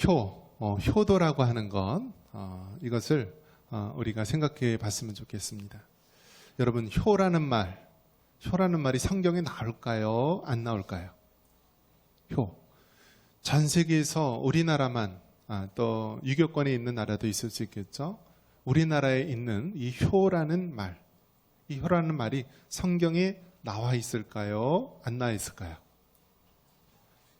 효도라고 하는 것, 이것을 우리가 생각해 봤으면 좋겠습니다. 여러분, 효라는 말이 성경에 나올까요? 안 나올까요? 효. 전 세계에서 우리나라만, 또 유교권에 있는 나라도 있을 수 있겠죠. 우리나라에 있는 이 효라는 말이 성경에 나와 있을까요? 안 나와 있을까요?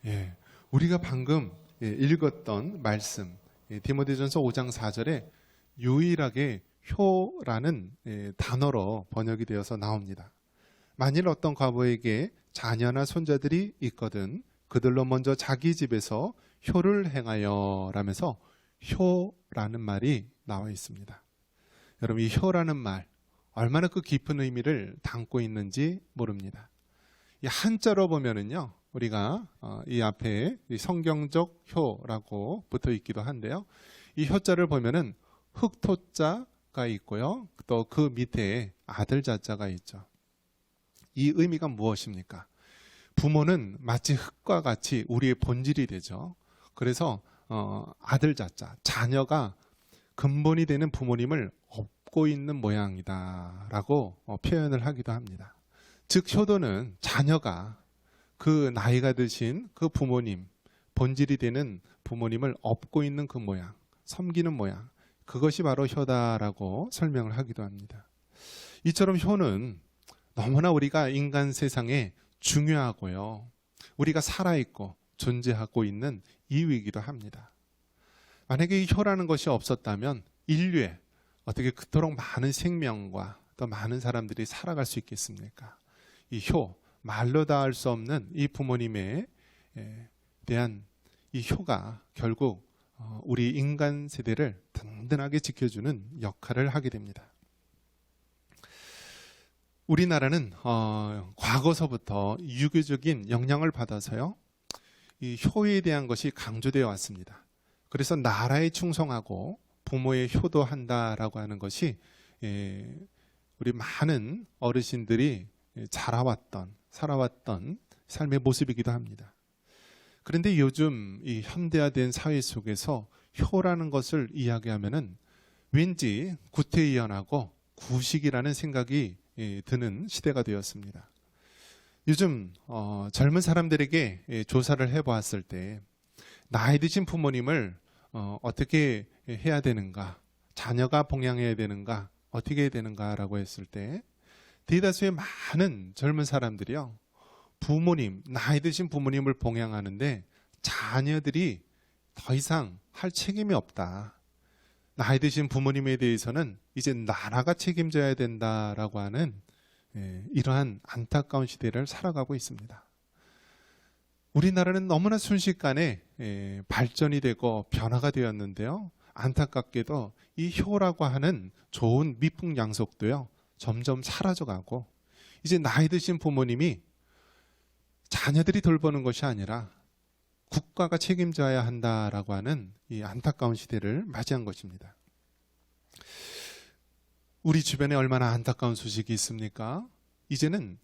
예, 우리가 방금 읽었던 말씀, 디모데전서 5장 4절에 유일하게 효라는 단어로 번역이 되어서 나옵니다. 만일 어떤 과부에게 자녀나 손자들이 있거든 그들로 먼저 자기 집에서 효를 행하여 라면서 효라는 말이 나와 있습니다. 여러분, 이 효라는 말 얼마나 그 깊은 의미를 담고 있는지 모릅니다. 이 한자로 보면은요, 우리가 이 앞에 성경적 효라고 붙어 있기도 한데요, 이 효자를 보면은 흑토자가 있고요, 또 그 밑에 아들 자자가 있죠. 이 의미가 무엇입니까? 부모는 마치 흙과 같이 우리의 본질이 되죠. 그래서 아들 자자, 자녀가 근본이 되는 부모님을 업고 있는 모양이다 라고 표현을 하기도 합니다. 즉 효도는 자녀가 그 나이가 드신 그 부모님, 본질이 되는 부모님을 업고 있는 그 모양, 섬기는 모양, 그것이 바로 효다라고 설명을 하기도 합니다. 이처럼 효는 너무나 우리가 인간 세상에 중요하고요, 우리가 살아있고 존재하고 있는 이유이기도 합니다. 만약에 이 효라는 것이 없었다면 인류에 어떻게 그토록 많은 생명과 또 많은 사람들이 살아갈 수 있겠습니까? 이 효, 말로 다 할 수 없는 이 부모님에 대한 이 효가 결국 우리 인간 세대를 든든하게 지켜주는 역할을 하게 됩니다. 우리나라는 과거서부터 유교적인 영향을 받아서요, 이 효에 대한 것이 강조되어 왔습니다. 그래서 나라에 충성하고 부모에 효도한다라고 하는 것이 우리 많은 어르신들이 살아왔던 삶의 모습이기도 합니다. 그런데 요즘 이 현대화된 사회 속에서 효라는 것을 이야기하면은 왠지 구태의연하고 구식이라는 생각이 드는 시대가 되었습니다. 요즘 젊은 사람들에게 조사를 해보았을 때 나이 드신 부모님을 어떻게 해야 되는가, 자녀가 봉양해야 되는가, 어떻게 해야 되는가라고 했을 때 대다수의 많은 젊은 사람들이요, 나이 드신 부모님을 봉양하는데 자녀들이 더 이상 할 책임이 없다, 나이 드신 부모님에 대해서는 이제 나라가 책임져야 된다라고 하는 이러한 안타까운 시대를 살아가고 있습니다. 우리나라는 너무나 순식간에 발전이 되고 변화가 되었는데요, 안타깝게도 이 효라고 하는 좋은 미풍양속도요 점점 사라져가고, 이제 나이 드신 부모님이 자녀들이 돌보는 것이 아니라 국가가 책임져야 한다라고 하는 이 안타까운 시대를 맞이한 것입니다. 우리 주변에 얼마나 안타까운 소식이 있습니까? 이제는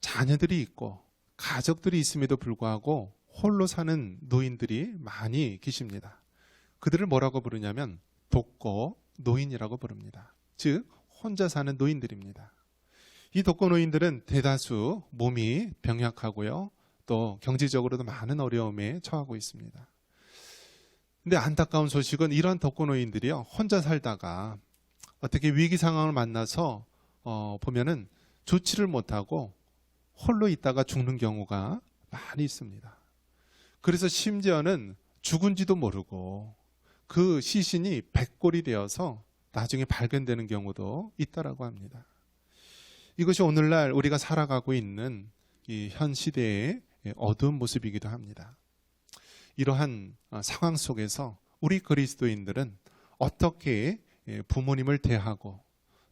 자녀들이 있고 가족들이 있음에도 불구하고 홀로 사는 노인들이 많이 계십니다. 그들을 뭐라고 부르냐면 독거 노인이라고 부릅니다. 즉 혼자 사는 노인들입니다. 이 독거 노인들은 대다수 몸이 병약하고요, 또 경제적으로도 많은 어려움에 처하고 있습니다. 근데 안타까운 소식은 이런 독거 노인들이요, 혼자 살다가 어떻게 위기 상황을 만나서 보면은 조치를 못하고 홀로 있다가 죽는 경우가 많이 있습니다. 그래서 심지어는 죽은지도 모르고 그 시신이 백골이 되어서 나중에 발견되는 경우도 있다라고 합니다. 이것이 오늘날 우리가 살아가고 있는 이 현 시대의 어두운 모습이기도 합니다. 이러한 상황 속에서 우리 그리스도인들은 어떻게 부모님을 대하고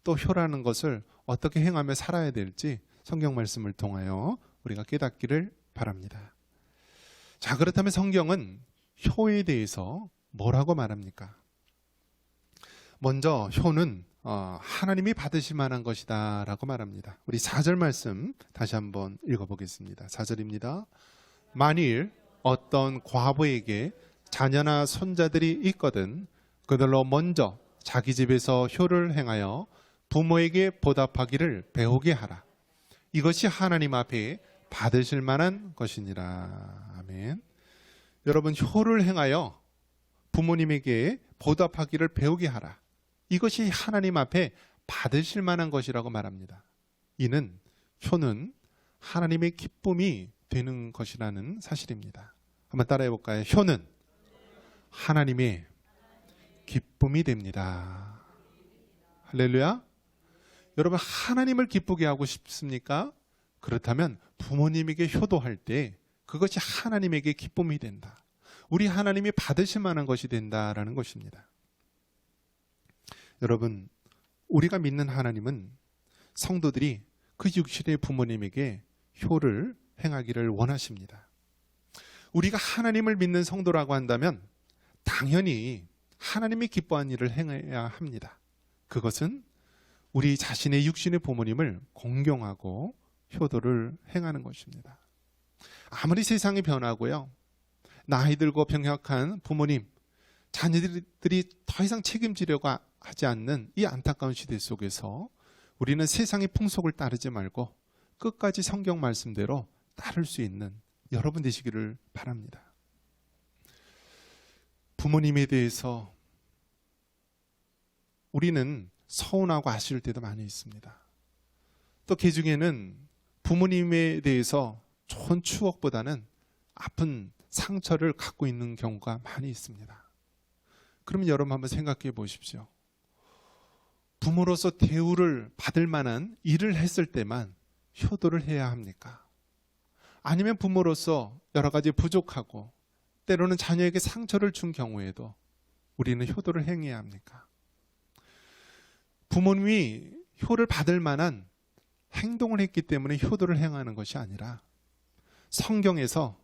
또 효라는 것을 어떻게 행하며 살아야 될지 성경 말씀을 통하여 우리가 깨닫기를 바랍니다. 자, 그렇다면 성경은 효에 대해서 뭐라고 말합니까? 먼저 효는 하나님이 받으실 만한 것이다 라고 말합니다. 우리 4절 말씀 다시 한번 읽어보겠습니다. 4절입니다. 만일 어떤 과부에게 자녀나 손자들이 있거든 그들로 먼저 자기 집에서 효를 행하여 부모에게 보답하기를 배우게 하라. 이것이 하나님 앞에 받으실 만한 것이니라. 아멘. 여러분, 효를 행하여 부모님에게 보답하기를 배우게 하라. 이것이 하나님 앞에 받으실 만한 것이라고 말합니다. 이는 효는 하나님의 기쁨이 되는 것이라는 사실입니다. 한번 따라해 볼까요? 효는 하나님의 기쁨이 됩니다. 할렐루야. 여러분, 하나님을 기쁘게 하고 싶습니까? 그렇다면 부모님에게 효도할 때 그것이 하나님에게 기쁨이 된다. 우리 하나님이 받으실 만한 것이 된다라는 것입니다. 여러분, 우리가 믿는 하나님은 성도들이 그 육신의 부모님에게 효를 행하기를 원하십니다. 우리가 하나님을 믿는 성도라고 한다면 당연히 하나님이 기뻐한 일을 행해야 합니다. 그것은 우리 자신의 육신의 부모님을 공경하고 효도를 행하는 것입니다. 아무리 세상이 변하고요, 나이 들고 병약한 부모님, 자녀들이 더 이상 책임지려고 하지 않는 이 안타까운 시대 속에서 우리는 세상의 풍속을 따르지 말고 끝까지 성경 말씀대로 따를 수 있는 여러분 되시기를 바랍니다. 부모님에 대해서 우리는 서운하고 아쉬울 때도 많이 있습니다. 또 그 중에는 부모님에 대해서 좋은 추억보다는 아픈 상처를 갖고 있는 경우가 많이 있습니다. 그러면 여러분 한번 생각해 보십시오. 부모로서 대우를 받을 만한 일을 했을 때만 효도를 해야 합니까? 아니면 부모로서 여러 가지 부족하고 때로는 자녀에게 상처를 준 경우에도 우리는 효도를 행해야 합니까? 부모님이 효를 받을 만한 행동을 했기 때문에 효도를 행하는 것이 아니라 성경에서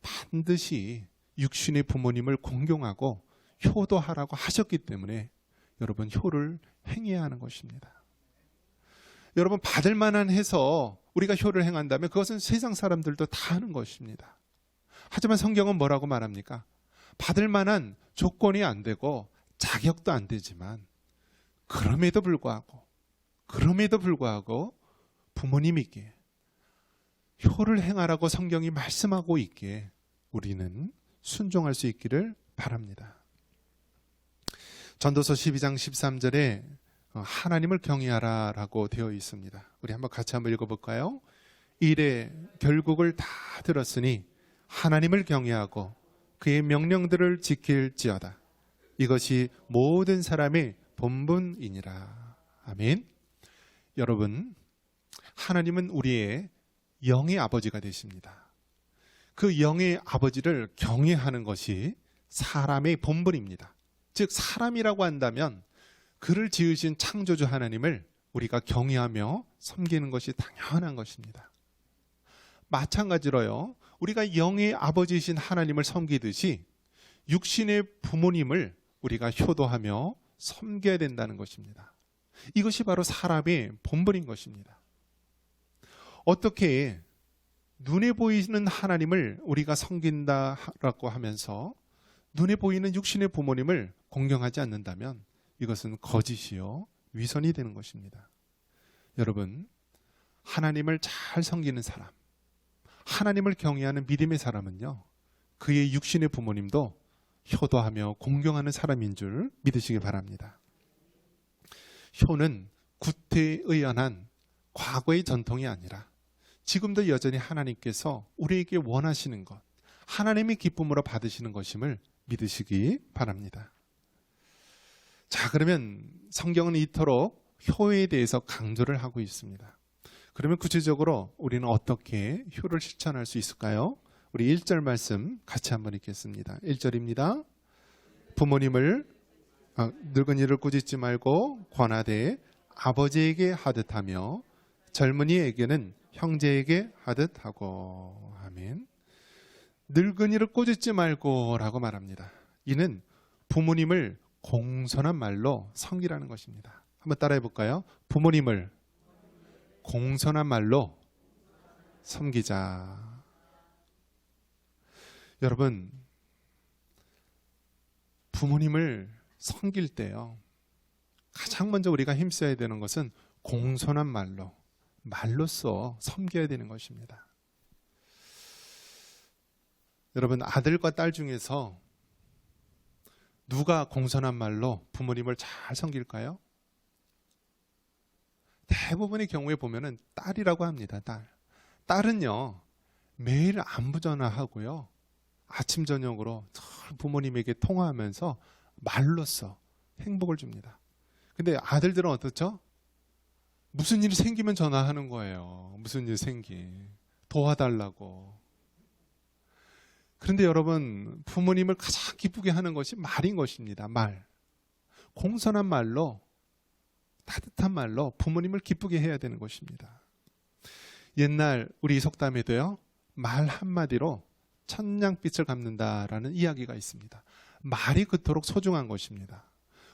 반드시 육신의 부모님을 공경하고 효도하라고 하셨기 때문에 여러분 효를 행해야 하는 것입니다. 여러분, 받을 만한 해서 우리가 효를 행한다면 그것은 세상 사람들도 다 하는 것입니다. 하지만 성경은 뭐라고 말합니까? 받을 만한 조건이 안 되고 자격도 안 되지만 그럼에도 불구하고 부모님에게 효를 행하라고 성경이 말씀하고 있기에 우리는 순종할 수 있기를 바랍니다. 전도서 12장 13절에 하나님을 경외하라라고 되어 있습니다. 우리 한번 같이 한번 읽어볼까요? 이래 결국을 다 들었으니 하나님을 경외하고 그의 명령들을 지킬지어다. 이것이 모든 사람의 본분이니라. 아멘. 여러분, 하나님은 우리의 영의 아버지가 되십니다. 그 영의 아버지를 경외하는 것이 사람의 본분입니다. 즉 사람이라고 한다면 그를 지으신 창조주 하나님을 우리가 경외하며 섬기는 것이 당연한 것입니다. 마찬가지로요, 우리가 영의 아버지이신 하나님을 섬기듯이 육신의 부모님을 우리가 효도하며 섬겨야 된다는 것입니다. 이것이 바로 사람의 본분인 것입니다. 어떻게 눈에 보이는 하나님을 우리가 섬긴다라고 하면서 눈에 보이는 육신의 부모님을 공경하지 않는다면 이것은 거짓이요 위선이 되는 것입니다. 여러분, 하나님을 잘 섬기는 사람, 하나님을 경외하는 믿음의 사람은요, 그의 육신의 부모님도 효도하며 공경하는 사람인 줄 믿으시기 바랍니다. 효는 구태의연한 과거의 전통이 아니라 지금도 여전히 하나님께서 우리에게 원하시는 것, 하나님의 기쁨으로 받으시는 것임을 믿으시기 바랍니다. 자, 그러면 성경은 이토록 효에 대해서 강조를 하고 있습니다. 그러면 구체적으로 우리는 어떻게 효를 실천할 수 있을까요? 우리 1절 말씀 같이 한번 읽겠습니다. 1절입니다. 부모님을 늙은이를 꾸짖지 말고 권하되 아버지에게 하듯하며 젊은이에게는 형제에게 하듯하고. 아멘. 늙은이를 꾸짖지 말고 라고 말합니다. 이는 부모님을 공손한 말로 섬기라는 것입니다. 한번 따라해 볼까요? 부모님을 공손한 말로 섬기자. 여러분, 부모님을 섬길 때요, 가장 먼저 우리가 힘써야 되는 것은 공손한 말로써 섬겨야 되는 것입니다. 여러분, 아들과 딸 중에서 누가 공손한 말로 부모님을 잘 섬길까요? 대부분의 경우에 보면은 딸이라고 합니다. 딸은요, 매일 안부 전화하고요, 아침 저녁으로 늘 부모님에게 통화하면서 말로써 행복을 줍니다. 근데 아들들은 어떻죠? 무슨 일이 생기면 전화하는 거예요. 무슨 일 도와달라고. 그런데 여러분, 부모님을 가장 기쁘게 하는 것이 말인 것입니다. 말. 공손한 말로, 따뜻한 말로 부모님을 기쁘게 해야 되는 것입니다. 옛날 우리 속담에도요, 말 한마디로 천냥빛을 갚는다라는 이야기가 있습니다. 말이 그토록 소중한 것입니다.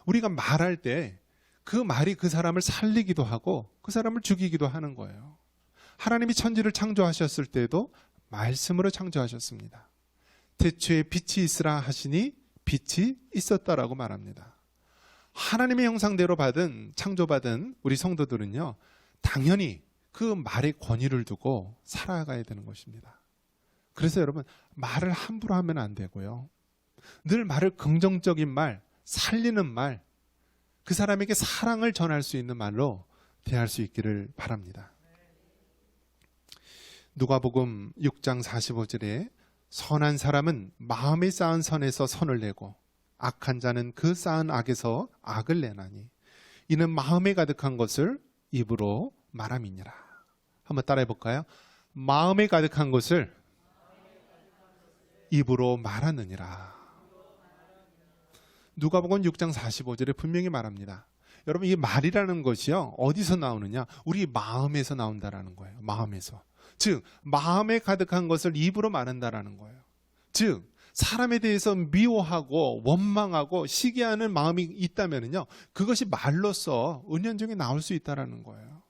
우리가 말할 때 그 말이 그 사람을 살리기도 하고 그 사람을 죽이기도 하는 거예요. 하나님이 천지를 창조하셨을 때도 말씀으로 창조하셨습니다. 태초에 빛이 있으라 하시니 빛이 있었다라고 말합니다. 하나님의 형상대로 창조받은 우리 성도들은요, 당연히 그 말의 권위를 두고 살아가야 되는 것입니다. 그래서 여러분, 말을 함부로 하면 안 되고요, 늘 말을 긍정적인 말, 살리는 말, 그 사람에게 사랑을 전할 수 있는 말로 대할 수 있기를 바랍니다. 누가복음 6장 45절에 선한 사람은 마음에 쌓은 선에서 선을 내고 악한 자는 그 쌓은 악에서 악을 내나니 이는 마음에 가득한 것을 입으로 말함이니라. 한번 따라해 볼까요? 마음에 가득한 것을 입으로 말하느니라. 누가복음 6장 45절에 분명히 말합니다. 여러분, 이 말이라는 것이요, 어디서 나오느냐? 우리 마음에서 나온다라는 거예요. 마음에서. 즉, 마음에 가득한 것을 입으로 말한다라는 거예요. 즉, 사람에 대해서 미워하고 원망하고 시기하는 마음이 있다면요, 그것이 말로써 은연중에 나올 수 있다라는 거예요.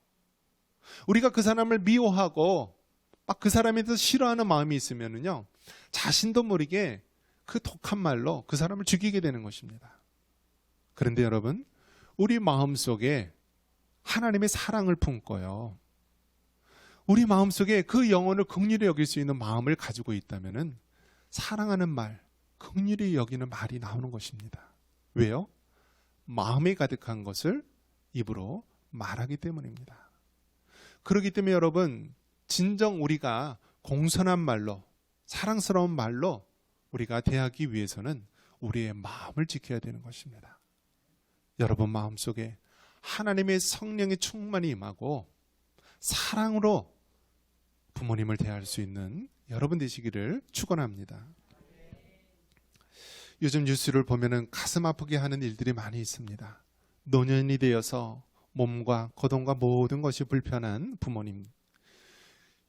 우리가 그 사람을 미워하고 막 그 사람에 대해서 싫어하는 마음이 있으면요, 자신도 모르게 그 독한 말로 그 사람을 죽이게 되는 것입니다. 그런데 여러분, 우리 마음속에 하나님의 사랑을 품고요, 우리 마음속에 그 영혼을 긍휼히 여길 수 있는 마음을 가지고 있다면은 사랑하는 말, 긍휼히 여기는 말이 나오는 것입니다. 왜요? 마음에 가득한 것을 입으로 말하기 때문입니다. 그렇기 때문에 여러분, 진정 우리가 공손한 말로, 사랑스러운 말로 우리가 대하기 위해서는 우리의 마음을 지켜야 되는 것입니다. 여러분 마음속에 하나님의 성령의 충만이 임하고 사랑으로 부모님을 대할 수 있는 여러분 되시기를 축원합니다. 요즘 뉴스를 보면은 가슴 아프게 하는 일들이 많이 있습니다. 노년이 되어서 몸과 거동과 모든 것이 불편한 부모님,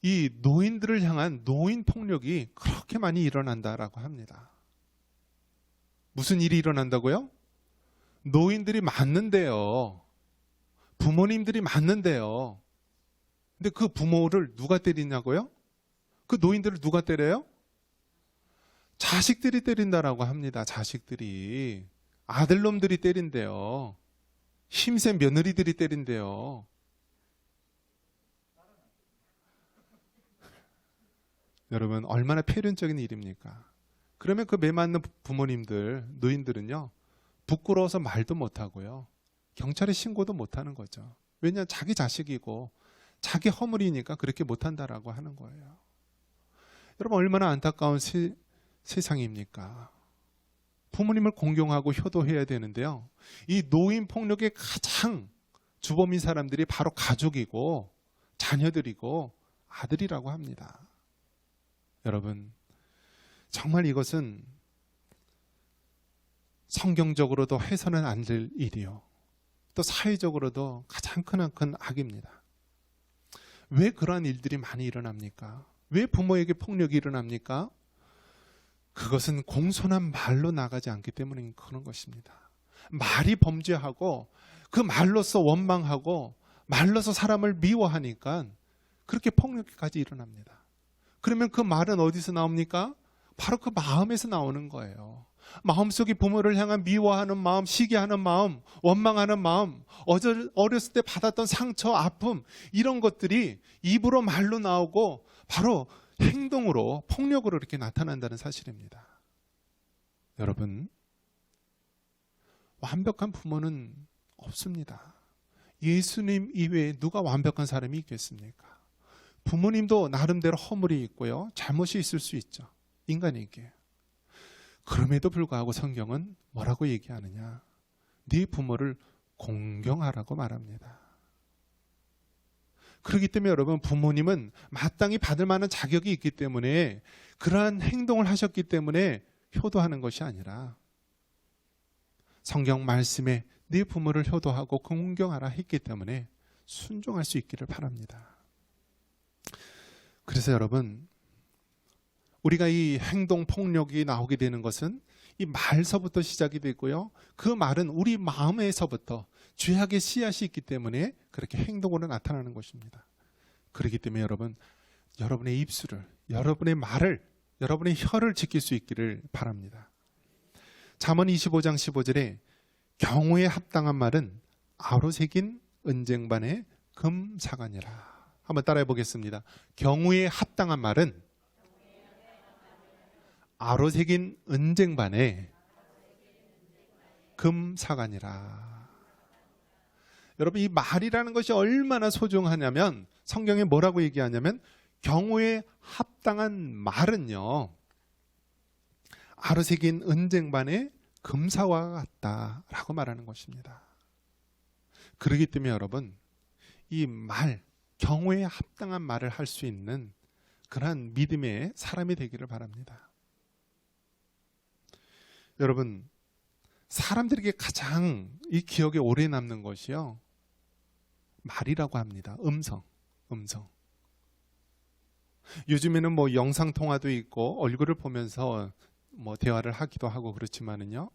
이 노인들을 향한 노인 폭력이 그렇게 많이 일어난다라고 합니다. 무슨 일이 일어난다고요? 노인들이 많는데요, 부모님들이 많는데요, 근데 그 부모를 누가 때리냐고요? 그 노인들을 누가 때려요? 자식들이 때린다라고 합니다. 자식들이. 아들놈들이 때린대요. 힘센 며느리들이 때린대요. 여러분, 얼마나 폐륜적인 일입니까? 그러면 그 매맞는 부모님들, 노인들은요, 부끄러워서 말도 못하고요, 경찰에 신고도 못하는 거죠. 왜냐하면 자기 자식이고 자기 허물이니까 그렇게 못한다라고 하는 거예요. 여러분, 얼마나 안타까운 세상입니까? 부모님을 공경하고 효도해야 되는데요, 이 노인 폭력의 가장 주범인 사람들이 바로 가족이고 자녀들이고 아들이라고 합니다. 여러분, 정말 이것은 성경적으로도 해서는 안 될 일이요, 또 사회적으로도 가장 크나큰 악입니다. 왜 그러한 일들이 많이 일어납니까? 왜 부모에게 폭력이 일어납니까? 그것은 공손한 말로 나가지 않기 때문인 그런 것입니다. 말이 범죄하고 그 말로서 원망하고 말로서 사람을 미워하니까 그렇게 폭력까지 일어납니다. 그러면 그 말은 어디서 나옵니까? 바로 그 마음에서 나오는 거예요. 마음속에 부모를 향한 미워하는 마음, 시기하는 마음, 원망하는 마음, 어렸을 때 받았던 상처, 아픔, 이런 것들이 입으로 말로 나오고 바로 행동으로, 폭력으로 이렇게 나타난다는 사실입니다. 여러분, 완벽한 부모는 없습니다. 예수님 이외에 누가 완벽한 사람이 있겠습니까? 부모님도 나름대로 허물이 있고요, 잘못이 있을 수 있죠, 인간에게. 그럼에도 불구하고 성경은 뭐라고 얘기하느냐? 네 부모를 공경하라고 말합니다. 그렇기 때문에 여러분, 부모님은 마땅히 받을 만한 자격이 있기 때문에, 그러한 행동을 하셨기 때문에 효도하는 것이 아니라 성경 말씀에 네 부모를 효도하고 공경하라 했기 때문에 순종할 수 있기를 바랍니다. 그래서 여러분, 우리가 이 행동 폭력이 나오게 되는 것은 이 말서부터 시작이 되고요, 그 말은 우리 마음에서부터 죄악의 씨앗이 있기 때문에 그렇게 행동으로 나타나는 것입니다. 그렇기 때문에 여러분, 여러분의 입술을, 여러분의 말을, 여러분의 혀를 지킬 수 있기를 바랍니다. 잠언 25장 15절에 경우에 합당한 말은 아로새긴 은쟁반의 금사관이라. 한번 따라해 보겠습니다. 경우에 합당한 말은 아로새긴 은쟁반의 금사관이라. 여러분, 이 말이라는 것이 얼마나 소중하냐면, 성경에 뭐라고 얘기하냐면, 경우에 합당한 말은요, 아로새긴 은쟁반의 금사와 같다라고 말하는 것입니다. 그렇기 때문에 여러분, 이 말, 경우에 합당한 말을 할 수 있는 그러한 믿음의 사람이 되기를 바랍니다. 여러분, 사람들에게 가장 이 기억에 오래 남는 것이요, 말이라고 합니다. 음성. 요즘에는 뭐 영상통화도 있고 얼굴을 보면서 뭐 대화를 하기도 하고 그렇지만은요,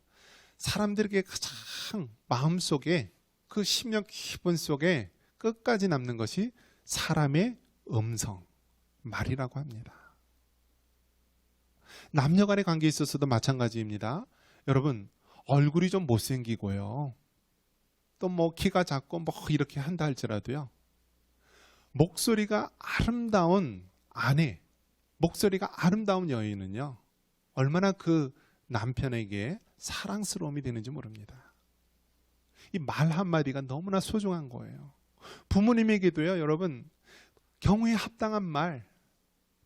사람들에게 가장 마음속에, 그 심령 깊은 속에 끝까지 남는 것이 사람의 음성, 말이라고 합니다. 남녀 간의 관계에 있어서도 마찬가지입니다. 여러분, 얼굴이 좀 못생기고요, 또 뭐 키가 작고 뭐 이렇게 한다 할지라도요, 목소리가 아름다운 아내, 목소리가 아름다운 여인은요, 얼마나 그 남편에게 사랑스러움이 되는지 모릅니다. 이 말 한마디가 너무나 소중한 거예요. 부모님에게도요, 여러분, 경우에 합당한 말,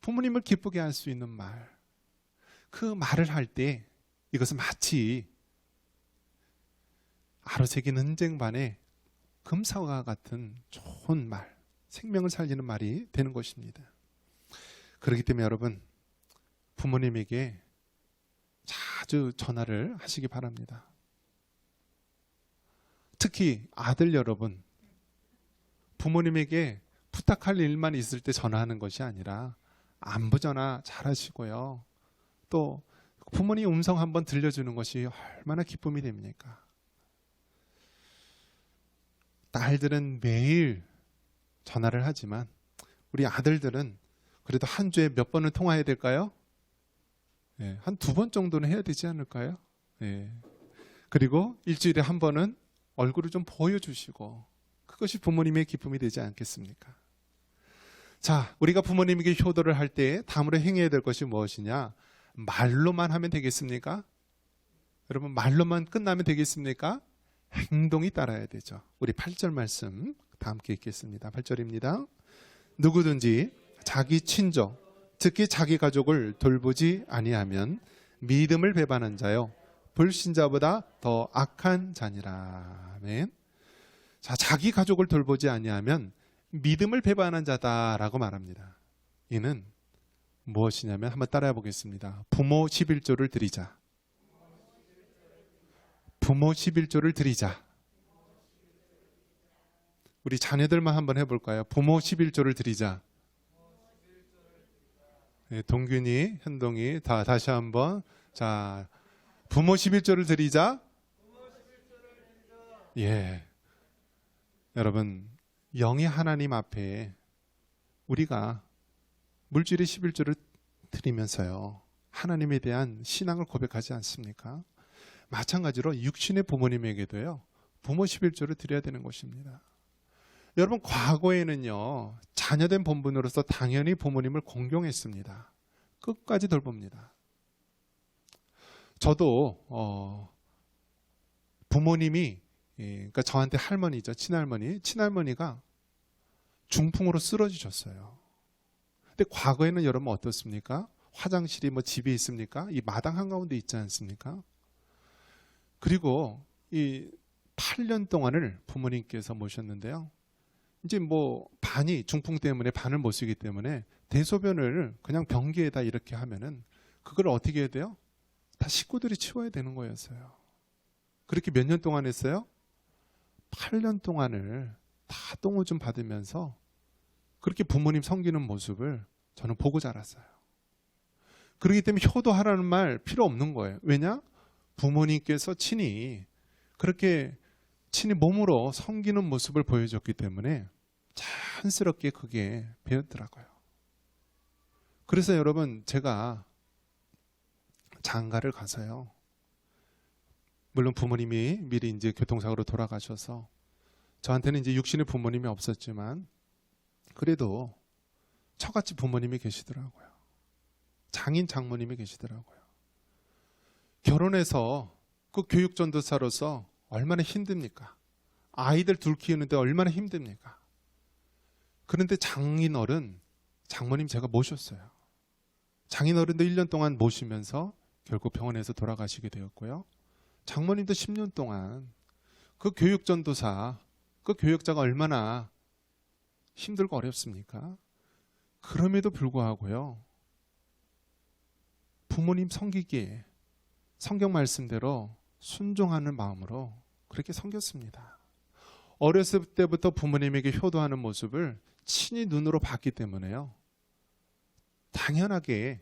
부모님을 기쁘게 할 수 있는 말, 그 말을 할 때 이것은 마치 아로새긴 은쟁반의 금사와 같은 좋은 말, 생명을 살리는 말이 되는 것입니다. 그렇기 때문에 여러분, 부모님에게 자주 전화를 하시기 바랍니다. 특히 아들 여러분, 부모님에게 부탁할 일만 있을 때 전화하는 것이 아니라 안부 전화 잘 하시고요, 또 부모님 음성 한번 들려주는 것이 얼마나 기쁨이 됩니까? 딸들은 매일 전화를 하지만 우리 아들들은 그래도 한 주에 몇 번을 통화해야 될까요? 네, 한 2번 정도는 해야 되지 않을까요? 네. 그리고 일주일에 한 번은 얼굴을 좀 보여주시고, 그것이 부모님의 기쁨이 되지 않겠습니까? 자, 우리가 부모님에게 효도를 할 때 다음으로 행해야 될 것이 무엇이냐? 말로만 하면 되겠습니까? 여러분, 말로만 끝나면 되겠습니까? 행동이 따라야 되죠. 우리 8절 말씀 다 함께 읽겠습니다. 8절입니다. 누구든지 자기 친족, 특히 자기 가족을 돌보지 아니하면 믿음을 배반한 자요, 불신자보다 더 악한 자니라. 아멘. 자, 자기 가족을 돌보지 아니하면 믿음을 배반한 자다라고 말합니다. 이는 무엇이냐면, 한번 따라해 보겠습니다. 부모 11조를 드리자. 부모 11조를 드리자. 우리 자녀들만 한번 해볼까요? 부모 11조를 드리자. 네, 동균이, 현동이 다시 한번. 자, 부모 11조를 드리자. 예. 여러분, 영의 하나님 앞에 우리가 물질의 11조를 드리면서요, 하나님에 대한 신앙을 고백하지 않습니까? 마찬가지로 육신의 부모님에게도요, 부모 11조를 드려야 되는 것입니다. 여러분, 과거에는요, 자녀된 본분으로서 당연히 부모님을 공경했습니다. 끝까지 돌봅니다. 저도 부모님이, 그러니까 저한테 할머니죠, 친할머니가 중풍으로 쓰러지셨어요. 근데 과거에는 여러분 어떻습니까? 화장실이 뭐 집에 있습니까? 이 마당 한가운데 있지 않습니까? 그리고 이 8년 동안을 부모님께서 모셨는데요. 이제 뭐 반이 중풍 때문에 반을 못 쓰기 때문에 대소변을 그냥 변기에다 이렇게 하면은 그걸 어떻게 해야 돼요? 다 식구들이 치워야 되는 거였어요. 그렇게 몇 년 동안 했어요? 8년 동안을 다 똥오줌 받으면서 그렇게 부모님 섬기는 모습을 저는 보고 자랐어요. 그렇기 때문에 효도하라는 말 필요 없는 거예요. 왜냐? 부모님께서 친히 그렇게 친히 몸으로 섬기는 모습을 보여줬기 때문에 자연스럽게 그게 배웠더라고요. 그래서 여러분, 제가 장가를 가서요, 물론 부모님이 미리 이제 교통사고로 돌아가셔서 저한테는 이제 육신의 부모님이 없었지만 그래도 처갓집 부모님이 계시더라고요. 장인 장모님이 계시더라고요. 결혼해서 그 교육전도사로서 얼마나 힘듭니까? 아이들 둘 키우는데 얼마나 힘듭니까? 그런데 장인어른, 장모님 제가 모셨어요. 장인어른도 1년 동안 모시면서 결국 병원에서 돌아가시게 되었고요. 장모님도 10년 동안 그 교육전도사, 그 교육자가 얼마나 힘들고 어렵습니까? 그럼에도 불구하고요, 부모님 섬기기에 성경 말씀대로 순종하는 마음으로 그렇게 섬겼습니다. 어렸을 때부터 부모님에게 효도하는 모습을 친히 눈으로 봤기 때문에요, 당연하게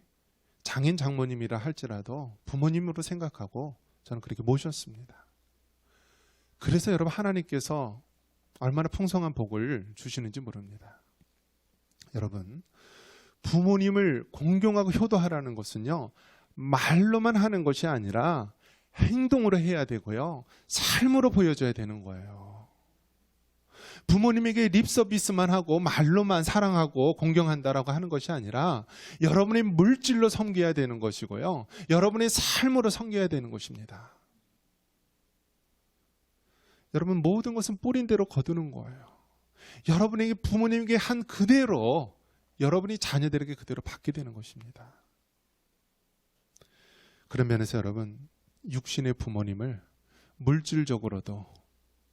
장인 장모님이라 할지라도 부모님으로 생각하고 저는 그렇게 모셨습니다. 그래서 여러분, 하나님께서 얼마나 풍성한 복을 주시는지 모릅니다. 여러분, 부모님을 공경하고 효도하라는 것은요, 말로만 하는 것이 아니라 행동으로 해야 되고요, 삶으로 보여줘야 되는 거예요. 부모님에게 립서비스만 하고 말로만 사랑하고 공경한다라고 하는 것이 아니라 여러분의 물질로 섬겨야 되는 것이고요, 여러분의 삶으로 섬겨야 되는 것입니다. 여러분, 모든 것은 뿌린 대로 거두는 거예요. 여러분에게 부모님에게 한 그대로 여러분이 자녀들에게 그대로 받게 되는 것입니다. 그런 면에서 여러분, 육신의 부모님을 물질적으로도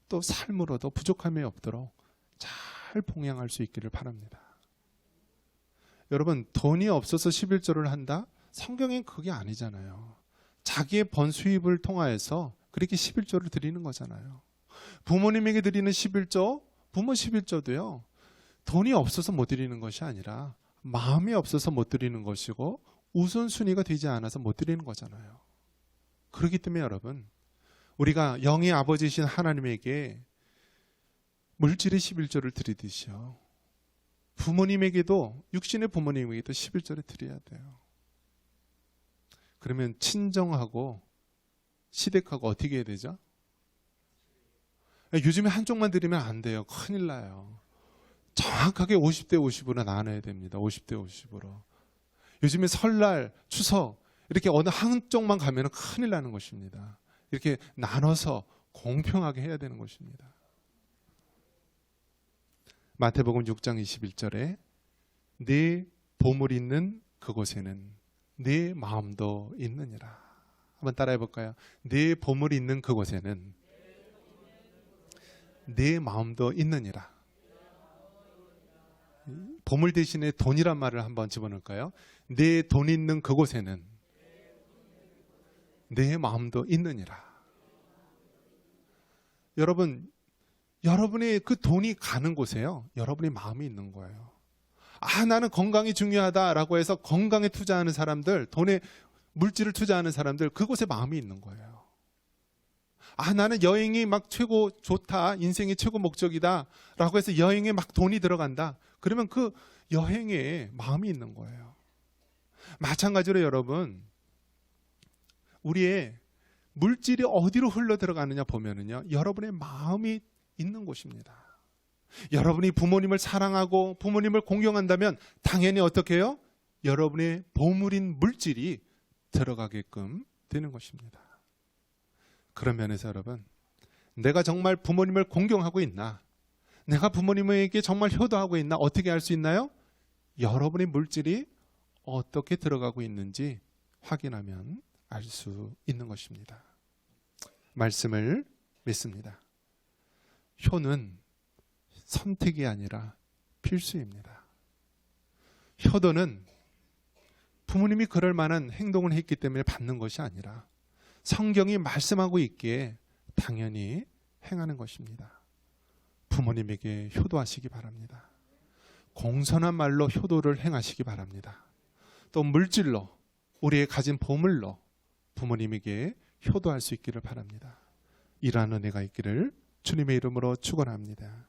또 삶으로도 부족함이 없도록 잘 봉양할 수 있기를 바랍니다. 여러분, 돈이 없어서 11조를 한다? 성경엔 그게 아니잖아요. 자기의 번 수입을 통하여서 그렇게 11조를 드리는 거잖아요. 부모님에게 드리는 11조, 부모 11조도요, 돈이 없어서 못 드리는 것이 아니라 마음이 없어서 못 드리는 것이고 우선순위가 되지 않아서 못 드리는 거잖아요. 그렇기 때문에 여러분, 우리가 영의 아버지이신 하나님에게 물질의 11조를 드리듯이요, 부모님에게도, 육신의 부모님에게도 11조를 드려야 돼요. 그러면 친정하고 시댁하고 어떻게 해야 되죠? 요즘에 한쪽만 드리면 안 돼요. 큰일 나요. 정확하게 50대 50으로 나눠야 됩니다. 50대 50으로. 요즘에 설날, 추석 이렇게 어느 한쪽만 가면 큰일 나는 것입니다. 이렇게 나눠서 공평하게 해야 되는 것입니다. 마태복음 6장 21절에 네 보물 있는 그곳에는 네 마음도 있느니라. 한번 따라해 볼까요? 네 보물 있는 그곳에는 네 마음도 있느니라. 보물 대신에 돈이란 말을 한번 집어넣을까요? 내 돈 있는 그곳에는 내 마음도 있느니라. 여러분, 여러분의 그 돈이 가는 곳에요, 여러분의 마음이 있는 거예요. 나는 건강이 중요하다라고 해서 건강에 투자하는 사람들, 돈에 물질을 투자하는 사람들, 그곳에 마음이 있는 거예요. 나는 여행이 막 최고 좋다, 인생의 최고 목적이다 라고 해서 여행에 막 돈이 들어간다, 그러면 그 여행에 마음이 있는 거예요. 마찬가지로 여러분, 우리의 물질이 어디로 흘러 들어가느냐 보면은요, 여러분의 마음이 있는 곳입니다. 여러분이 부모님을 사랑하고 부모님을 공경한다면 당연히 어떻게 해요? 여러분의 보물인 물질이 들어가게끔 되는 것입니다. 그런 면에서 여러분, 내가 정말 부모님을 공경하고 있나? 내가 부모님에게 정말 효도하고 있나? 어떻게 알 수 있나요? 여러분의 물질이 어떻게 들어가고 있는지 확인하면 알 수 있는 것입니다. 말씀을 믿습니다. 효는 선택이 아니라 필수입니다. 효도는 부모님이 그럴 만한 행동을 했기 때문에 받는 것이 아니라 성경이 말씀하고 있기에 당연히 행하는 것입니다. 부모님에게 효도하시기 바랍니다. 공손한 말로 효도를 행하시기 바랍니다. 또 물질로, 우리의 가진 보물로 부모님에게 효도할 수 있기를 바랍니다. 이러한 은혜가 있기를 주님의 이름으로 축원합니다.